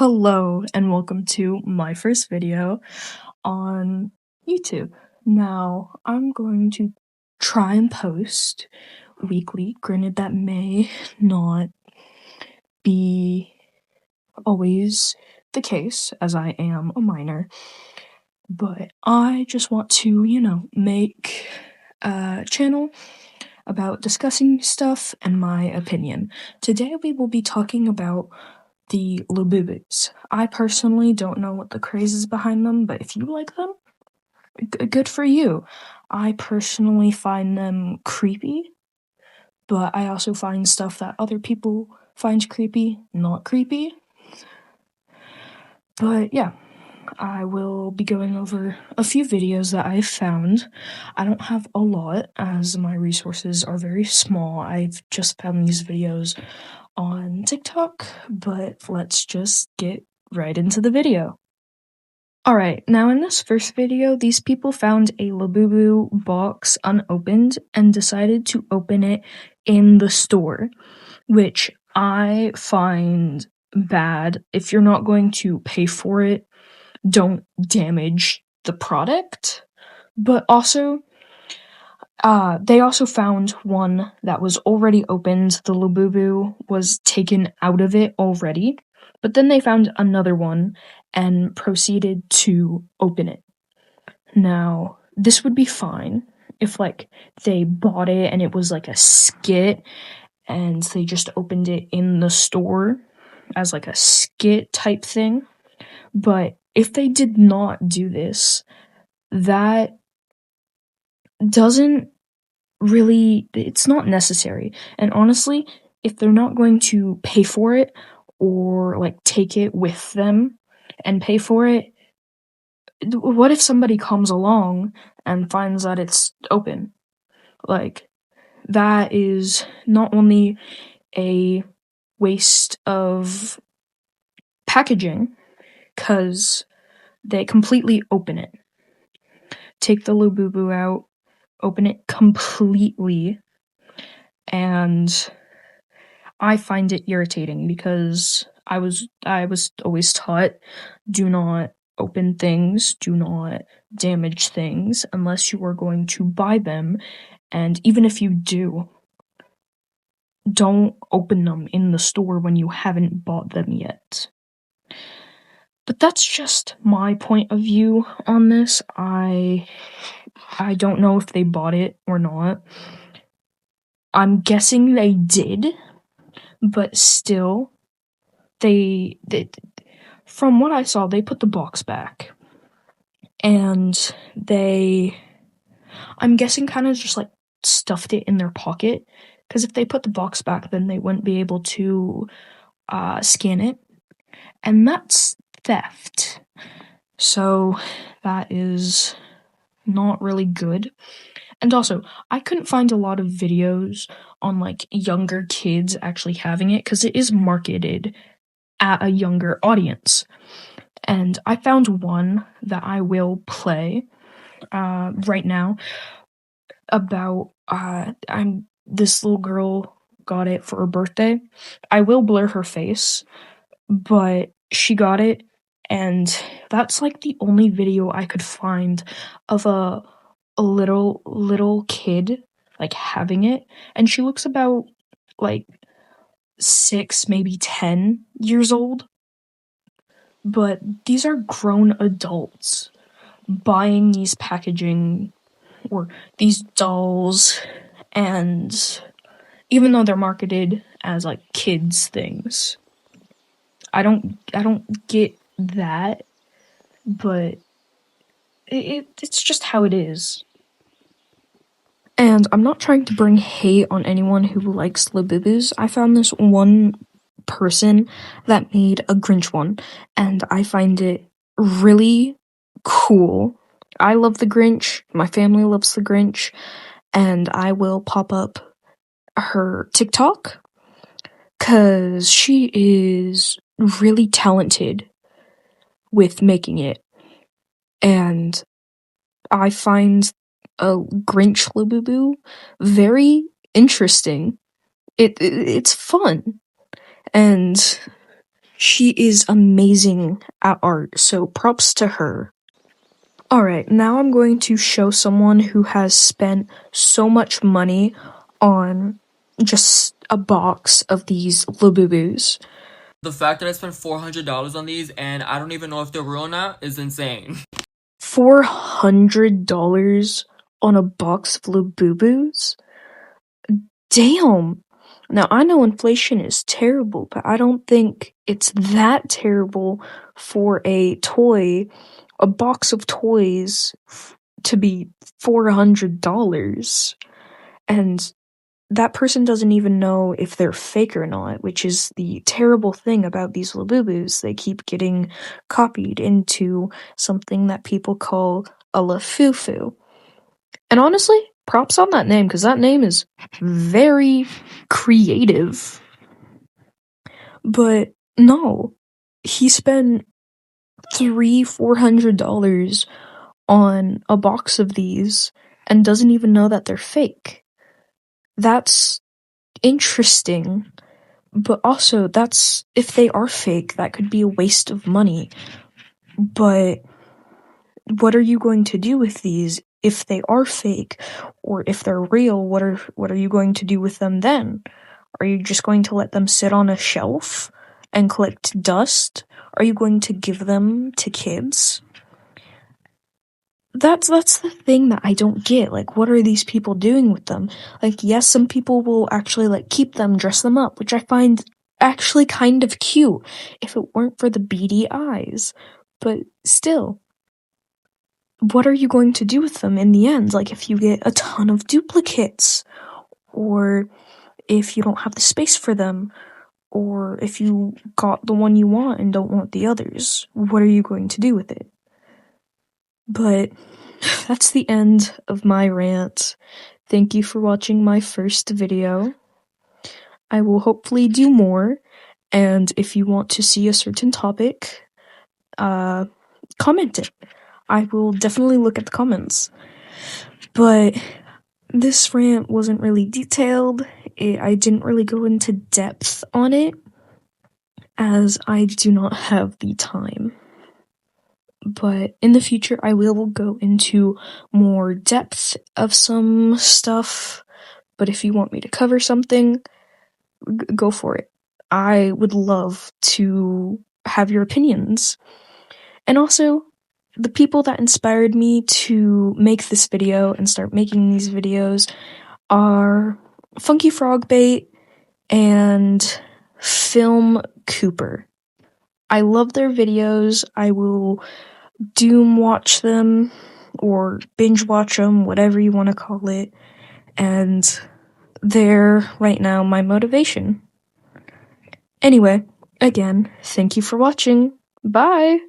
Hello and welcome to my first video on YouTube. Now, I'm going to try and post weekly. Granted, that may not be always the case, as I am a minor, but I just want to, make a channel about discussing stuff and my opinion. Today we will be talking about the Labubus. I personally don't know what the craze is behind them, but if you like them, good for you. I personally find them creepy, but I also find stuff that other people find creepy not creepy. But yeah, I will be going over a few videos that I've found. I don't have a lot, as my resources are very small. I've just found these videos on TikTok, but let's just get right into the video. Alright, now in this first video, these people found a Labubu box unopened and decided to open it in the store, which I find bad. If you're not going to pay for it, don't damage the product. But also, they also found one that was already opened. The Labubu was taken out of it already, but then they found another one and proceeded to open it. Now, this would be fine if, they bought it and it was, a skit, and they just opened it in the store as, a skit type thing. But if they did not do this, that doesn't really, it's not necessary. And honestly, if they're not going to pay for it or take it with them and pay for it, what if somebody comes along and finds that it's open? That is not only a waste of packaging, because they completely open it. Take the Labubu out, open it completely, and I find it irritating because I was always taught, do not open things, do not damage things unless you are going to buy them, and even if you do, don't open them in the store when you haven't bought them yet. But that's just my point of view on this. I don't know if they bought it or not. I'm guessing they did, but still, they from what I saw, they put the box back, and I'm guessing kind of just stuffed it in their pocket, because if they put the box back, then they wouldn't be able to scan it, and that's theft. So that is not really good. And also, I couldn't find a lot of videos on younger kids actually having it, because it is marketed at a younger audience. And I found one that I will play right now about this little girl got it for her birthday. I will blur her face, but she got it, and that's the only video I could find of a little kid having it, and she looks about 6, maybe 10 years old. But these are grown adults buying these packaging or these dolls, and even though they're marketed as kids things, I don't get that, but it's just how it is. And I'm not trying to bring hate on anyone who likes Labubus. I found this one person that made a Grinch one, and I find it really cool. I love the Grinch, my family loves the Grinch, and I will pop up her TikTok, because she is really talented with making it, and I find a Grinch Labubu very interesting. It's fun, and She is amazing at art, so props to her. Alright, now I'm going to show someone who has spent so much money on just a box of these Labubus. The fact that I spent $400 on these and I don't even know if they're real or not is insane. $400 on a box of Labubus? Damn! Now, I know inflation is terrible, but I don't think it's that terrible for a box of toys to be $400. And that person doesn't even know if they're fake or not, which is the terrible thing about these Labubus. They keep getting copied into something that people call a Lafufu. And honestly, props on that name, because that name is very creative. But no, he spent $400 on a box of these and doesn't even know that they're fake. That's interesting, but also if they are fake, that could be a waste of money. But what are you going to do with these if they are fake, or if they're real? What are you going to do with them then? Are you just going to let them sit on a shelf and collect dust? Are you going to give them to kids? That's the thing that I don't get. Like, what are these people doing with them? Like, yes, some people will actually, like, keep them, dress them up, which I find actually kind of cute, if it weren't for the beady eyes. But still, what are you going to do with them in the end? Like, if you get a ton of duplicates, or if you don't have the space for them, or if you got the one you want and don't want the others, what are you going to do with it? But that's the end of my rant. Thank you for watching my first video. I will hopefully do more, and if you want to see a certain topic, comment it. I will definitely look at the comments. But this rant wasn't really detailed. I didn't really go into depth on it, as I do not have the time. But in the future, I will go into more depth of some stuff. But if you want me to cover something, go for it. I would love to have your opinions. And also, the people that inspired me to make this video and start making these videos are Funky Frog Bait and Film Cooper. I love their videos. I will doom watch them, or binge watch them, whatever you want to call it, and they're right now my motivation. Anyway, again, thank you for watching. Bye!